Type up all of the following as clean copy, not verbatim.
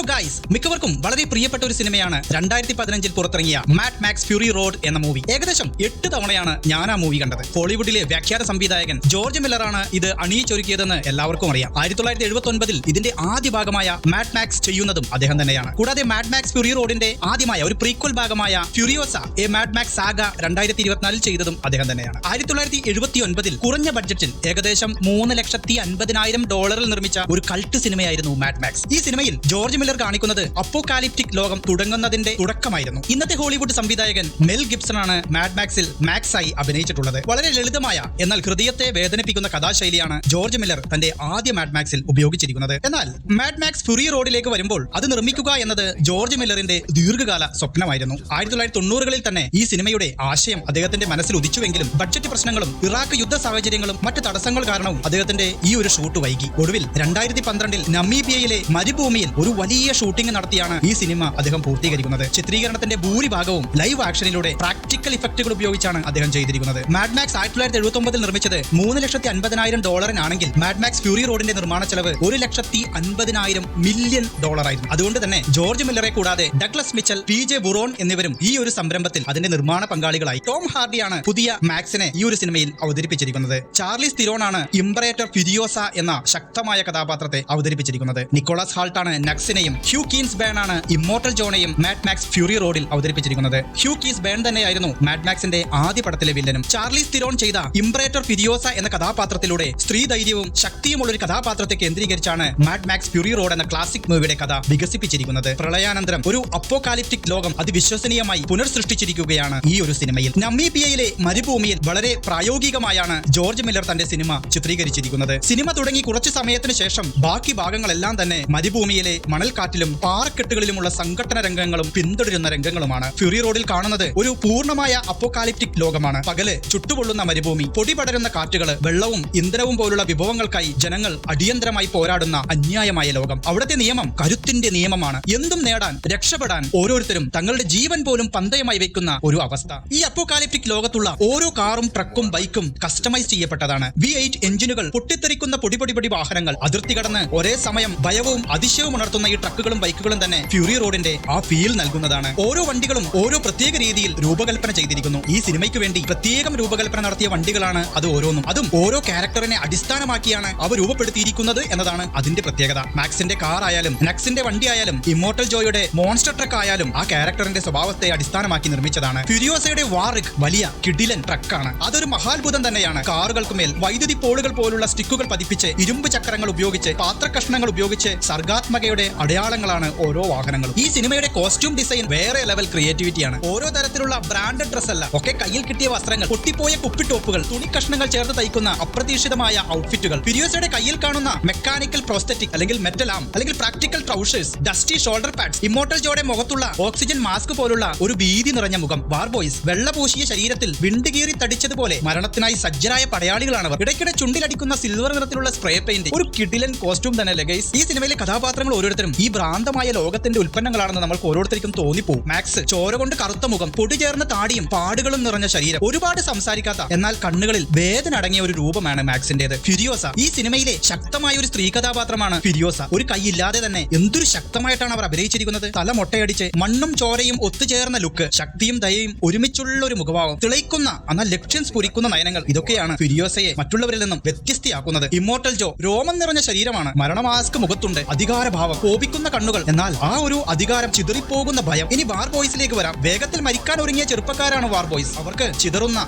Hello guys, മിക്കവർക്കും വളരെ പ്രിയപ്പെട്ട ഒരു സിനിമയാണ് 2015 പുറത്തിറങ്ങിയ മാഡ് മാക്സ് ഫ്യൂറി റോഡ് എന്ന മൂവി. ഏകദേശം 8 തവണയാണ് ഞാൻ ആ മൂവി കണ്ടത്. ഹോളിവുഡിലെ വ്യാഖ്യാന സംവിധായകൻ ജോർജ് മില്ലറാണ് ഇത് അണിയിച്ചൊരുക്കിയതെന്ന് എല്ലാവർക്കും അറിയാം. 1979 ഇതിന്റെ ആദ്യ ഭാഗമായ മാഡ് മാക്സ് ചെയ്യുന്നതും അദ്ദേഹം തന്നെയാണ്. കൂടാതെ മാഡ് മാക്സ് ഫ്യൂറി റോഡിന്റെ ആദ്യമായ ഒരു പ്രീക്വൽ ഭാഗമായ Furiosa A mad max saga 2024 ചെയ്തതും അദ്ദേഹം തന്നെയാണ്. 1979 കുറഞ്ഞ ബഡ്ജറ്റിൽ ഏകദേശം $350,000 നിർമ്മിച്ച ഒരു കൾട്ട് സിനിമയായിരുന്നു മാഡ് മാക്സ്. ഈ സിനിമയിൽ ജോർജ് മില്ലർ കാണിക്കുന്നത് അപ്പോകാലിപ്റ്റിക് ലോകം തുടങ്ങുന്നതിന്റെ തുടക്കമായിരുന്നു. ഇന്നത്തെ ഹോളിവുഡ് സംവിധായകൻ മെൽ ഗിബ്സൺ ആണ് മാഡ് മാക്സിൽ മാക്സ് ആയി അഭിനയിച്ചിട്ടുള്ളത്. വളരെ ലളിതമായ എന്നാൽ ഹൃദയത്തെ വേദനിപ്പിക്കുന്ന കഥാശൈലിയാണ് ജോർജ് മില്ലർ തന്റെ ആദ്യ മാഡ് മാക്സിൽ ഉപയോഗിച്ചിരിക്കുന്നത്. എന്നാൽ മാഡ് മാക്സ് ഫ്യൂറി റോഡിലേക്ക് വരുമ്പോൾ അത് നിർമ്മിക്കുക എന്നത് ജോർജ് മില്ലറിന്റെ ദീർഘകാല സ്വപ്നമായിരുന്നു. 1990കളിൽ തന്നെ ഈ സിനിമയുടെ ആശയം അദ്ദേഹത്തിന്റെ മനസ്സിൽ ഉദിച്ചുവെങ്കിലും ബഡ്ജറ്റ് പ്രശ്നങ്ങളും ഇറാഖ് യുദ്ധ സാഹചര്യങ്ങളും മറ്റ് തടസ്സങ്ങൾ കാരണവും അദ്ദേഹത്തിന്റെ ഈ ഒരു ഷൂട്ട് വൈകി. ഒടുവിൽ 2012 നമീബിയയിലെ മരുഭൂമിയിൽ ഒരു വലിയ ഷൂട്ടിംഗ് നടത്തിയാണ് ഈ സിനിമ അദ്ദേഹം പൂർത്തീകരിക്കുന്നത്. ചിത്രീകരണത്തിന്റെ ഭൂരിഭാഗവും ലൈവ് ആക്ഷനിലൂടെ പ്രാക്ടിക്കൽ ഇഫക്റ്റുകൾ ഉപയോഗിച്ചാണ് അദ്ദേഹം ചെയ്തിരിക്കുന്നത്. മാഡ് മാക്സ് 1979 നിർമ്മിച്ചത് $350,000 മാഡ് മാക്സ് ഫ്യൂറി റോഡിന്റെ നിർമ്മാണ ചെലവ് $150,000 മില്യൺ ആയിരുന്നു. അതുകൊണ്ട് തന്നെ ജോർജ് മില്ലറെ കൂടാതെ ഡഗ്ലസ് മിച്ചൽ, PJ ബുറോൺ എന്നിവരും ഈ ഒരു സംരംഭത്തിൽ അതിന്റെ നിർമ്മാണ പങ്കാളികളായി. ടോം ഹാർഡിയാണ് പുതിയ മാക്സിനെ ഈ ഒരു സിനിമയിൽ അവതരിപ്പിച്ചിരിക്കുന്നത്. ചാർലിസ് തിരോൺ ആണ് ഇംപറേറ്റർ ഫ്യൂരിയോസ എന്ന ശക്തമായ കഥാപാത്രത്തെ അവതരിപ്പിച്ചിരിക്കുന്നത്. നിക്കോളാസ് ഹാൾട്ടാണ് നക്സിനെയും ഹ്യൂ കീൻസ് ബേൺ ആണ് ഇമ്മോർട്ടൽ ജോണെയും മാഡ് മാക്സ് ഫ്യൂറി റോഡിൽ അവതരിപ്പിച്ചിരിക്കുന്നത്. ഹ്യൂ കീൻസ് ബേൺ തന്നെയായിരുന്നു മാഡ് മാക്സിന്റെ ആദ്യ പടത്തിലെ വില്ലനും. ചാർലിസ് തിരോൺ ചെയ്ത ഇംപറേറ്റർ ഫ്യൂരിയോസ എന്ന കഥാപാത്രത്തിലൂടെ സ്ത്രീധൈര്യവും ശക്തിയുമുള്ള ഒരു കഥാപാത്രത്തെ കേന്ദ്രീകരിച്ചാണ് മാഡ് മാക്സ് ഫ്യൂറി റോഡ് എന്ന ക്ലാസിക് മൂവിയുടെ കഥ വികസിപ്പിച്ചിരിക്കുന്നത്. പ്രളയാനന്തരം ഒരു അപ്പോകാലിപ്റ്റിക് ലോകം അതിവിശ്വസനീയമായി പുനർസൃഷ്ടിച്ചിരിക്കുകയാണ് ഈ ഒരു സിനിമയിൽ. നമീബിയയിലെ മരുഭൂമിയിൽ വളരെ പ്രായോഗികമായാണ് ജോർജ് മില്ലർ തന്റെ സിനിമ ചിത്രീകരിച്ചിരിക്കുന്നത്. സിനിമ തുടങ്ങി കുറച്ചു സമയത്തിന് ശേഷം ബാക്കി ഭാഗങ്ങളെല്ലാം തന്നെ മരുഭൂമിയിലെ മണൽക്കാറ്റിലും പാറക്കെട്ടുകളിലുമുള്ള സംഘട്ടന രംഗങ്ങളും പിന്തുടരുന്ന രംഗങ്ങളുമാണ്. ഫ്യൂറി റോഡിൽ കാണുന്നത് ഒരു പൂർണ്ണമായ അപ്പോകാലിപ്റ്റിക് ലോകമാണ്. പകല് ചുട്ടുപൊള്ളുന്ന മരുഭൂമി, പൊടിപടരുന്ന കാറ്റുകള്, വെള്ളവും ഇന്ധനവും പോലുള്ള വിഭവങ്ങൾക്കായി ജനങ്ങൾ അടിയന്തരമായി പോരാടുന്ന അന്യായമായ ലോകം. അവിടുത്തെ നിയമം കരുത്തിന്റെ നിയമമാണ്. എന്തും നേടാൻ, രക്ഷപ്പെടാൻ ഓരോരുത്തരും തങ്ങളുടെ ജീവൻ പോലും പന്തയമായി വെക്കുന്ന ഒരു അവസ്ഥ. ഈ അപ്പോകാലിപ്റ്റിക് ലോകത്തുള്ള ഓരോ കാറും ട്രക്കും ബൈക്കും കസ്റ്റമൈസ് ചെയ്യപ്പെട്ടതാണ്. V8 എഞ്ചിനുകൾ, പൊട്ടിത്തെറിക്കുന്ന പൊടിപൊടി വാഹനങ്ങൾ, അതിർത്തി കടന്ന് ഒരേ സമയം ഭയവും അതിശയവും ഉണർത്തുന്ന ഈ ട്രക്കുകളും ബൈക്കുകളും തന്നെ ഫ്യൂറി റോഡിന്റെ ആ ഫീൽ നൽകുന്നതാണ്. ഓരോ വണ്ടികളും ഓരോ പ്രത്യേക രീതിയിൽ രൂപകൽപ്പന ചെയ്തിരിക്കുന്നു. ഈ സിനിമയ്ക്ക് വേണ്ടി പ്രത്യേകം രൂപകൽപ്പന നടത്തിയ വണ്ടികളാണ് അത് ഓരോന്നും. അതും ഓരോ ക്യാരക്ടറിനെ അടിസ്ഥാനമാക്കിയാണ് അവ രൂപപ്പെടുത്തിയിരിക്കുന്നത് എന്നതാണ് അതിന്റെ പ്രത്യേകത. മാക്സിന്റെ കാർ ആയാലും നക്സിന്റെ വണ്ടി ആയാലും ഇമ്മോർട്ടൽ ജോയുടെ മോൺസ്റ്റർ ട്രക്ക് ആയാലും ആ ക്യാരക്ടറിന്റെ സ്വഭാവത്തെ അടിസ്ഥാനമാക്കി നിർമ്മിച്ചതാണ്. ഫ്യൂരിയോസയുടെ വാറിക് വലിയ കിഡിലൻ ട്രക്കാണ്. അതൊരു മഹാത്ഭുതം തന്നെയാണ്. കാറുകൾക്കുമേൽ വൈദ്യുതി പോളുകൾ പോലുള്ള സ്റ്റിക്കുകൾ പതിപ്പിച്ച്, ഇരുമ്പ് ചക്രങ്ങൾ ഉപയോഗിച്ച്, പാത്രകഷ്ണങ്ങൾ ഉപയോഗിച്ച് സർഗാത്മകയുടെ അടയാളങ്ങളാണ് ഓരോ വാഹനങ്ങളും. ഈ സിനിമയുടെ കോസ്റ്റ്യൂം ഡിസൈൻ വേറെ ലെവൽ ക്രിയേറ്റിവിറ്റിയാണ്. ഓരോ തരത്തിലുള്ള ബ്രാൻഡഡ് ഡ്രസ് അല്ല, ഒക്കെ കയ്യിൽ കിട്ടിയ വസ്ത്രങ്ങൾ, പൊട്ടിപ്പോയ കുപ്പിട്ടോപ്പുകൾ, തുണിക്കഷ്ണങ്ങൾ ചേർത്ത് തയ്ക്കുന്ന അപ്രതീക്ഷിതമായ ഔട്ട്ഫിറ്റുകൾ. ഫ്യൂരിയോസയുടെ കയ്യിൽ കാണുന്ന മെക്കാനിക്കൽ പ്രോസ്തെറ്റിക് അല്ലെങ്കിൽ മെറ്റൽ ആം അല്ലെങ്കിൽ practical trousers, dusty shoulder pads, immortal ജോയുടെ മുഖത്തുള്ള ഓക്സിജൻ മാസ്ക് പോലുള്ള ഒരു ഭീതി നിറഞ്ഞ മുഖം, വാർബോയ്സ്, വെള്ളപൂശിയ ശരീരത്തിൽ വിണ്ടുകീറി തടിച്ചതുപോലെ മരണത്തിനായി സജ്ജരായ പടയാളികളാണവർ. ഇടയ്ക്കിടെ ചുണ്ടിലടിക്കുന്ന സിൽവർ നിറത്തിലുള്ള സ്പ്രേ പെയിന്റ്, ഒരു കിഡിലൻ കോസ്റ്റ്യൂം തന്നെ ഗൈസ്. ഈ സിനിമയിലെ കഥാപാത്രങ്ങൾ ഓരോരുത്തരും ഈ ഭ്രാന്തമായ ലോകത്തിന്റെ ഉൽപ്പന്നങ്ങളാണെന്ന് നമ്മൾക്ക് ഓരോരുത്തർക്കും തോന്നിപ്പോവും. മാക്സ് ചോര കൊണ്ട് കറുത്ത മുഖം, പൊടി ചേർന്ന താടിയും പാടുകളും നിറഞ്ഞ ശരീരം, ഒരുപാട് സംസാരിക്കാത്ത എന്നാൽ കണ്ണുകളിൽ വേദന അടങ്ങിയ ഒരു രൂപമാണ് മാക്സിന്റേത്. ഫ്യൂരിയോസ ഈ സിനിമയിലെ ശക്തമായ ഒരു സ്ത്രീ കഥാപാത്രമാണ്. ഫ്യൂരിയോസ ഒരു കൈയില്ലാതെ തന്നെ എന്തൊരു ശക്തമായിട്ടാണ് അവർ അഭിനയിച്ചിരിക്കുന്നത്. തല മൊട്ടയടിച്ച് മണ്ണും ചോരയും ഒത്തുചേർന്ന ലുക്ക്, ശക്തിയും ദയയും ഒരുമിച്ചുള്ള ഒരു മുഖഭാവം, തിളയ്ക്കുന്ന എന്നാൽ ലക്ഷ്യം സ്ഫുരിക്കുന്ന നയനങ്ങൾ, ഇതൊക്കെയാണ് ഫ്യൂരിയോസയെ മറ്റുള്ളവരിൽ നിന്നും വ്യത്യസ്തയാക്കുന്നത്. ഇമ്മോർട്ടൽ ജോ രോമം നിറഞ്ഞ ശരീരമാണ്, മരണമാസ്ക് മുഖത്തുണ്ട്, അധികാരഭാവം, കോപിക്കുന്ന കണ്ണുകൾ, എന്നാൽ ആ ഒരു അധികാരം ചിതറിപ്പോകുന്ന ഭയം. ഇനി വാർ ബോയ്സിലേക്ക് വരാം. വേഗത്തിൽ മരിക്കാൻ ഒരുങ്ങിയ ചെറുപ്പക്കാരാണ് വാർ ബോയ്സ്. അവർക്ക് ചിതറുന്ന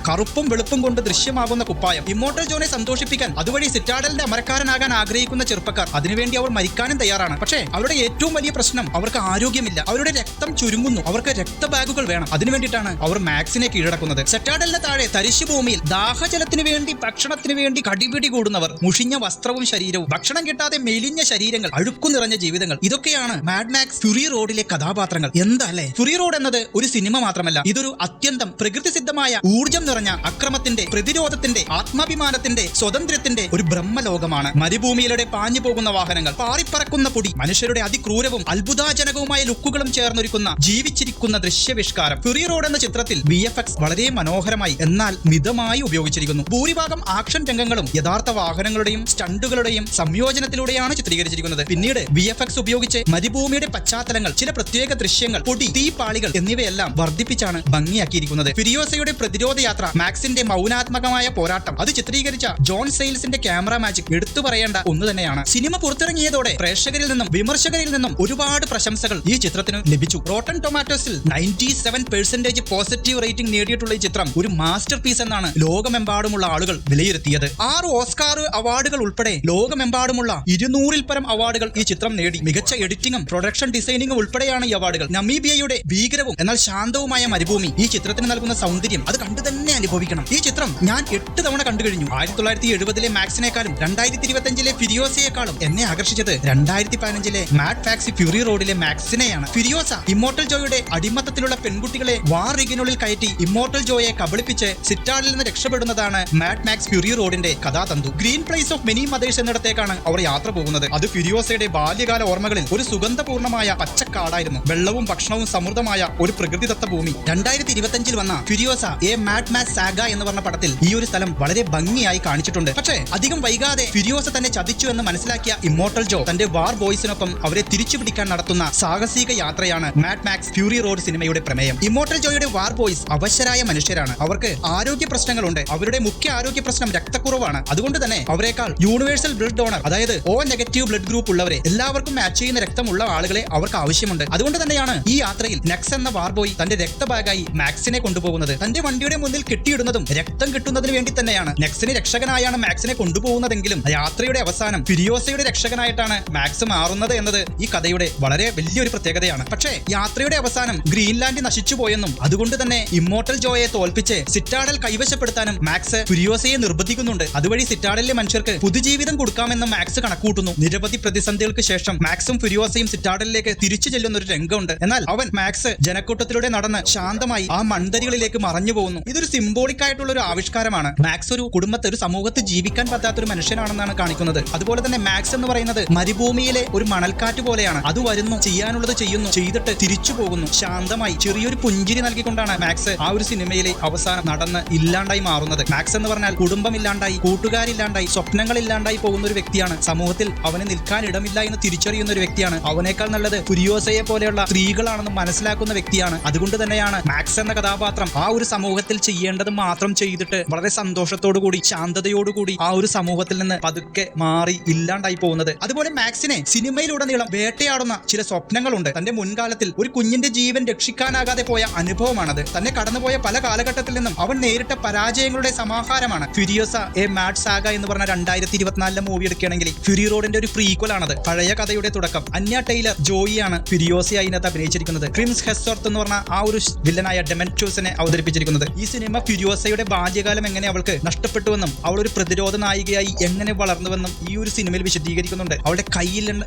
കറുപ്പും വെളുപ്പും കൊണ്ട് ദൃശ്യമാകുന്ന കുപ്പായം. ഇമ്മോർട്ടൽ ജോനെ സന്തോഷിപ്പിക്കാൻ അതുവഴി സിറ്റാഡലിന്റെ അമരക്കാരനാകാൻ ആഗ്രഹിക്കുന്ന ചെറുപ്പക്കാർ. അതിനുവേണ്ടി അവർ മരിക്കാനും തയ്യാറാണ്. പക്ഷേ അവരുടെ ഏറ്റവും വലിയ പ്രശ്നം അവർക്ക് ആരോഗ്യമില്ല. അവരുടെ രക്തം ചുരുങ്ങുന്നു. അവർക്ക് രക്തബാഗുകൾ വേണം. അതിനുവേണ്ടിയിട്ടാണ് അവർ മാക്സിനെ കീഴടക്കുന്നത്. സെറ്റാഡലിന് താഴെ തരിശുഭൂമിയിൽ ദാഹജലത്തിന് വേണ്ടി, ഭക്ഷണത്തിന് വേണ്ടി കടിപിടി കൂടുന്നവർ, മുഷിഞ്ഞ വസ്ത്രവും ശരീരവും, ഭക്ഷണം കിട്ടാതെ മെലിഞ്ഞ ശരീരങ്ങൾ, അഴുക്കു നിറഞ്ഞ ജീവിതങ്ങൾ, ഇതൊക്കെയാണ് മാഡ് മാക്സ് ഫ്യൂറി റോഡിലെ കഥാപാത്രങ്ങൾ. എന്താ അല്ലേ? ഫ്യൂറി റോഡ് എന്നത് ഒരു സിനിമ മാത്രമല്ല, ഇതൊരു അത്യന്തം പ്രകൃതിസിദ്ധമായ ഊർജ്ജം നിറഞ്ഞ അക്രമത്തിന്റെ, പ്രതിരോധത്തിന്റെ, ആത്മാഭിമാനത്തിന്റെ, സ്വാതന്ത്ര്യത്തിന്റെ ഒരു ബ്രഹ്മലോകമാണ്. മരുഭൂമിയിലൂടെ പാഞ്ഞു പോകുന്ന വാഹനങ്ങൾ, പാറിപ്പറക്കുന്ന പൊടി, മനുഷ്യരുടെ അതിക്രൂരവും അത്ഭുതാജനകവുമായ ലുക്കുകളും ചേർന്നൊരുക്കുന്ന ജീവിച്ചിരിക്കുന്ന ഞെട്ടിക്കുന്ന ദൃശ്യവിഷ്കാരം. ഫ്യൂറി റോഡ് എന്ന ചിത്രത്തിൽ VFX വളരെ മനോഹരമായി എന്നാൽ മിതമായി ഉപയോഗിച്ചിരിക്കുന്നു. ഭൂരിഭാഗം ആക്ഷൻ രംഗങ്ങളും യഥാർത്ഥ വാഹനങ്ങളുടെയും സ്റ്റണ്ടുകളുടെയും സംയോജനത്തിലൂടെയാണ് ചിത്രീകരിച്ചിരിക്കുന്നത്. പിന്നീട് VFX ഉപയോഗിച്ച് മരുഭൂമിയുടെ പശ്ചാത്തലങ്ങൾ, ചില പ്രത്യേക ദൃശ്യങ്ങൾ, പൊടി, തീപ്പാളികൾ എന്നിവയെല്ലാം വർദ്ധിപ്പിച്ചാണ് ഭംഗിയാക്കിയിരിക്കുന്നത്. ഫിരിയോസയുടെ പ്രതിരോധ യാത്ര, മാക്സിന്റെ മൗനാത്മകമായ പോരാട്ടം, അത് ചിത്രീകരിച്ച ജോൺ സെയിൽസിന്റെ ക്യാമറ മാജിക് എടുത്തു പറയേണ്ട ഒന്ന് തന്നെയാണ്. സിനിമ പുറത്തിറങ്ങിയതോടെ പ്രേക്ഷകരിൽ നിന്നും വിമർശകരിൽ നിന്നും ഒരുപാട് പ്രശംസകൾ ഈ ചിത്രത്തിന് ലഭിച്ചു. റോട്ടൻ ടൊമാറ്റോസിൽ 97% പോസിറ്റീവ് റേറ്റിംഗ് നേടിയിട്ടുള്ള ഈ ചിത്രം ഒരു മാസ്റ്റർ പീസ് എന്നാണ് ലോകമെമ്പാടുമുള്ള ആളുകൾ വിലയിരുത്തിയത്. 6 ഓസ്കാർ അവാർഡുകൾ ഉൾപ്പെടെ ലോകമെമ്പാടുമുള്ള 200-ൽ പരം അവാർഡുകൾ ഈ ചിത്രം നേടി. മികച്ച എഡിറ്റിംഗും പ്രൊഡക്ഷൻ ഡിസൈനിങ്ങും ഉൾപ്പെടെയാണ് ഈ അവാർഡുകൾ. നമീബിയയുടെ ഭീകരവും എന്നാൽ ശാന്തവുമായ മരുഭൂമി ഈ ചിത്രത്തിന് നൽകുന്ന സൗന്ദര്യം അത് കണ്ടു തന്നെ അനുഭവിക്കണം. ഈ ചിത്രം ഞാൻ 8 തവണ കണ്ടു കഴിഞ്ഞു. 1970-ലെ മാക്സിനേക്കാളും 2025-ലെ ഫിരിയോസയെക്കാളും എന്നെ ആകർഷിച്ചത് 2015-ലെ മാഡ് മാക്സ് ഫ്യൂറി റോഡിലെ മാക്സിനെയാണ്. ഫിരിയോസ ഇമ്മോർട്ടൽ ജോയുടെ അടിമത്തത്തിലുള്ള പെൺകുട്ടികളെ വാർ റിഗിനുള്ളിൽ കയറ്റി ഇമ്മോർട്ടൽ ജോയെ കബളിപ്പിച്ച് സിറ്റാഡിൽ നിന്ന് രക്ഷപ്പെടുന്നതാണ് മാഡ് മാക്സ് ഫ്യൂറി റോഡിന്റെ കഥാതന്തു. Green place of many mothers എന്നിടത്തേക്കാണ് അവർ യാത്ര പോകുന്നത്. അത് ഫിരിയോസയുടെ ബാല്യകാല ഓർമ്മകളിൽ ഒരു സുഗന്ധപൂർണ്ണമായ പച്ചക്കാടായിരുന്നു. വെള്ളവും ഭക്ഷണവും സമൃദ്ധമായ ഒരു പ്രകൃതിദത്ത ഭൂമി. 2025-ൽ വന്ന ഫിരിയോസ എ മാഡ് മാക്സ് സാഗ എന്ന് പറഞ്ഞ പടത്തിൽ ഈ ഒരു സ്ഥലം വളരെ ഭംഗിയായി കാണിച്ചിട്ടുണ്ട്. പക്ഷേ അധികം വൈകാതെ ഫിരിയോസ തന്നെ ചതിച്ചു എന്ന് മനസ്സിലാക്കിയ ഇമ്മോർട്ടൽ ജോ തന്റെ വാർ ബോയ്സിനൊപ്പം അവരെ തിരിച്ചുപിടിക്കാൻ നടത്തുന്ന സാഹസിക യാത്രയാണ് മാഡ് മാക്സ് ഫ്യൂറി റോഡ് സിനിമയുടെ പ്രമേയം. ഇമ്മോർട്ടൽ ജോയുടെ വാർ ബോയ്സ് അവശരായ മനുഷ്യരാണ്. അവർക്ക് ആരോഗ്യ പ്രശ്നങ്ങളുണ്ട്. അവരുടെ മുഖ്യ ആരോഗ്യ പ്രശ്നം രക്തക്കുറവാണ്. അതുകൊണ്ട് തന്നെ അവരെക്കാൾ യൂണിവേഴ്സൽ ബ്ലഡ് ഡോണർ, അതായത് O- ബ്ലഡ് ഗ്രൂപ്പ് ഉള്ളവരെ, എല്ലാവർക്കും മാച്ച് ചെയ്യുന്ന രക്തമുള്ള ആളുകളെ അവർക്ക് ആവശ്യമുണ്ട്. അതുകൊണ്ട് തന്നെയാണ് ഈ യാത്രയിൽ നെക്സ് എന്ന വാർ ബോയ് തന്റെ രക്തബാഗായി മാക്സിനെ കൊണ്ടുപോകുന്നത്. തന്റെ വണ്ടിയുടെ മുന്നിൽ കെട്ടിയിടുന്നതും രക്തം കിട്ടുന്നതിന് വേണ്ടി തന്നെയാണ്. നെക്സിന് രക്ഷകനായാണ് മാക്സിനെ കൊണ്ടുപോകുന്നതെങ്കിലും യാത്രയുടെ അവസാനം ഫിരിയോസയുടെ രക്ഷകനായിട്ടാണ് മാക്സ് മാറുന്നത് എന്നത് ഈ കഥയുടെ വളരെ വലിയൊരു പ്രത്യേകതയാണ്. പക്ഷേ യാത്രയുടെ അവസാനം ഗ്രീൻലാൻഡ് നശിച്ചുപോയെന്നും അതുകൊണ്ട് തന്നെ ഇമ്മോർട്ടൽ ജോയെ തോൽപ്പിച്ച് സിറ്റാഡൽ കൈവശപ്പെടുത്താനും മാക്സ് ഫിരിയോസയെ നിർബന്ധിക്കുന്നുണ്ട്. അതുവഴി സിറ്റാഡലിലെ മനുഷ്യർക്ക് പുതുജീവിതം കൊടുക്കാമെന്ന് മാക്സ് കണക്കൂട്ടുന്നു. നിരവധി പ്രതിസന്ധികൾക്ക് ശേഷം മാക്സും ഫിരിയോസയും സിറ്റാഡലിലേക്ക് തിരിച്ചു ചെല്ലുന്ന ഒരു രംഗമുണ്ട്. എന്നാൽ മാക്സ് ജനക്കൂട്ടത്തിലൂടെ നടന്ന് ശാന്തമായി ആ മൺതരികളിലേക്ക് മറഞ്ഞു പോകുന്നു. ഇതൊരു സിംബോളിക് ആയിട്ടുള്ള ഒരു ആവിഷ്കാരമാണ്. മാക്സ് ഒരു കുടുംബത്തെ, ഒരു സമൂഹത്തിൽ ജീവിക്കാൻ പറ്റാത്ത ഒരു മനുഷ്യനാണെന്നാണ് കാണിക്കുന്നത്. അതുപോലെ തന്നെ മാക്സ് എന്ന് പറയുന്നത് മരുഭൂമിയിലെ ഒരു മണൽക്കാറ്റ് പോലെയാണ്. അത് വരുന്നു, ചെയ്യാനുള്ളത് ചെയ്യുന്നു, ചെയ്തിട്ട് തിരിച്ചു പോകുന്നു. ശാന്തമായി ചെറിയൊരു പുഞ്ചിരി നൽകിക്കൊണ്ടാണ് മാക്സ് ആ ഒരു സിനിമയിലെ അവസാനം നടന്ന് ഇല്ലാണ്ടായി മാറുന്നത്. മാക്സ് എന്ന് പറഞ്ഞാൽ കുടുംബമില്ലാണ്ടായി, കൂട്ടുകാരില്ലാണ്ടായി, സ്വപ്നങ്ങളില്ലാണ്ടായി പോകുന്ന ഒരു വ്യക്തിയാണ്. സമൂഹത്തിൽ അവന് നിൽക്കാൻ ഇടമില്ല എന്ന് തിരിച്ചറിയുന്ന ഒരു വ്യക്തിയാണ്. അവനേക്കാൾ നല്ലത് ഫിരിയോസയെ പോലെയുള്ള സ്ത്രീകളാണെന്ന് മനസ്സിലാക്കുന്ന വ്യക്തിയാണ്. അതുകൊണ്ട് തന്നെയാണ് മാക്സ് എന്ന കഥാപാത്രം ആ ഒരു സമൂഹത്തിൽ ചെയ്യേണ്ടത് മാത്രം ചെയ്തിട്ട് വളരെ സന്തോഷത്തോടുകൂടി, ശാന്തതയോടുകൂടി ആ ഒരു സമൂഹത്തിൽ നിന്ന് പതുക്കെ മാറി ഇല്ലാണ്ടായി പോകുന്നത്. അതുപോലെ മാക്സിനെ സിനിമയിലുടനീളം വേട്ടയാടുന്ന ചില സ്വപ്നങ്ങളുണ്ട്. തന്റെ മുൻകാലത്തിൽ ഒരു കുഞ്ഞിന്റെ ജീവൻ രക്ഷിക്കാനാകാതെ പോയ അനുഭവമാണത്. തന്നെ കടന്നുപോയ പല കാലഘട്ടത്തിൽ നിന്നും അവൻ നേരിട്ട പരാജയങ്ങളുടെ സമാഹാരമാണ് ഫിരിയോസ എ മാഡ് സാഗ എന്ന് പറഞ്ഞ 2024-ലെ മൂവി എടുക്കുകയാണെങ്കിൽ ഫ്യൂറി റോഡിന്റെ ഒരു പ്രീക്വൽ ആണത്. പഴയ കഥയുടെ തുടക്കം. അന്യ ടൈലർ ജോയിയാണ് ഫിരിയോസയെ അതിനകത്ത് അഭിനയിച്ചിരിക്കുന്നത്. ക്രിംസ് ഹെസ്വർത്ത് എന്ന് പറഞ്ഞ ആ ഒരു വില്ലനായ ഡെമെൻറ്റോസിനെ അവതരിപ്പിച്ചിരിക്കുന്നത്. ഈ സിനിമ ഫിരിയോസയുടെ ബാല്യകാലം എങ്ങനെ അവൾക്ക് നഷ്ടപ്പെട്ടുവെന്നും അവൾ ഒരു പ്രതിരോധ നായികയായി എങ്ങനെ വളർന്നുവെന്നും ഈ ഒരു സിനിമയിൽ വിശദീകരിക്കുന്നുണ്ട്. അവളുടെ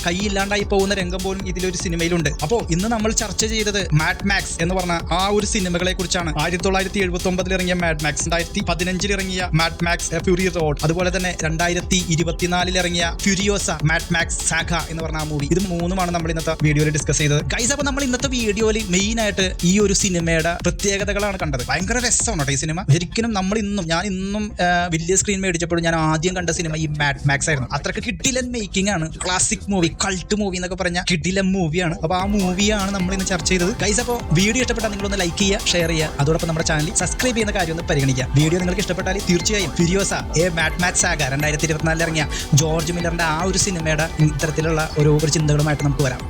കൈയില്ലാണ്ടായി പോകുന്ന രംഗം പോലും ഇതിലൊരു സിനിമയിലുണ്ട്. അപ്പോൾ ഇന്ന് നമ്മൾ ചർച്ച ചെയ്തത് മാഡ് മാക്സ് എന്ന് പറഞ്ഞ ആ ഒരു സിനിമകളെ കുറിച്ചാണ്. 1979-ൽ ഇറങ്ങിയ മാഡ് മാക്സ്, 2015-ൽ ഇറങ്ങിയ മാഡ് മാക്സ് ഫ്യൂറി റോഡ്, അതുപോലെ തന്നെ 2024-ൽ ഇറങ്ങിയ ഫ്യൂരിയോസ മാഡ് മാക്സ് സാഗ എന്ന് പറഞ്ഞ ആ മൂവി. ഇത് മൂന്നുമാണ് നമ്മൾ ഇന്നത്തെ വീഡിയോയിൽ ഡിസ്കസ് ചെയ്തത്. ഗൈസ്, അപ്പോൾ നമ്മൾ ഇന്നത്തെ വീഡിയോയിൽ മെയിൻ ആയിട്ട് ഈ ഒരു സിനിമയുടെ പ്രത്യേകതകളാണ് കണ്ടത്. ഭയങ്കര രസമാണ് കേട്ടോ ഈ സിനിമ. ശരിക്കും ഞാൻ ഇന്നും വലിയ സ്ക്രീൻ മേടിച്ചപ്പോഴും ഞാൻ ആദ്യം കണ്ട സിനിമ ഈ മാഡ് മാക്സ് ആയിരുന്നു. അത്രയ്ക്ക് കിഡിലൻ മേക്കിംഗ് ആണ്. ക്ലാസിക് മൂവി, കൾട്ട് മൂവി എന്നൊക്കെ പറഞ്ഞ കിഡിലൻ മൂവിയാണ്. അപ്പോൾ ആ മൂവിയാണ് നമ്മൾ ഇന്ന് ചർച്ച ചെയ്തത്. ഗൈസ്, അപ്പോൾ വീഡിയോ ഇഷ്ടപ്പെട്ടാൽ നിങ്ങളൊന്ന് ലൈക്ക് ചെയ്യുക, ഷെയർ ചെയ്യുക, അതോടൊപ്പം നമ്മുടെ ചാനൽ സബ്സ്ക്രൈബ് ചെയ്യുന്ന കാര്യം ഒന്ന് പരിഗണിക്കുക. വീഡിയോ നിങ്ങൾക്ക് ഇഷ്ടപ്പെട്ടാൽ തീർച്ചയായും ഫിരിയോസ എ മാഡ് മാക്സ് സാഗ 2024-ൽ ഇറങ്ങിയ ജോർജ് മില്ലറിന്റെ ആ ഒരു സിനിമയുടെ ഇത്തരത്തിലുള്ള ഒരു ചിന്തകളുമായിട്ട് നമുക്ക് വരാം.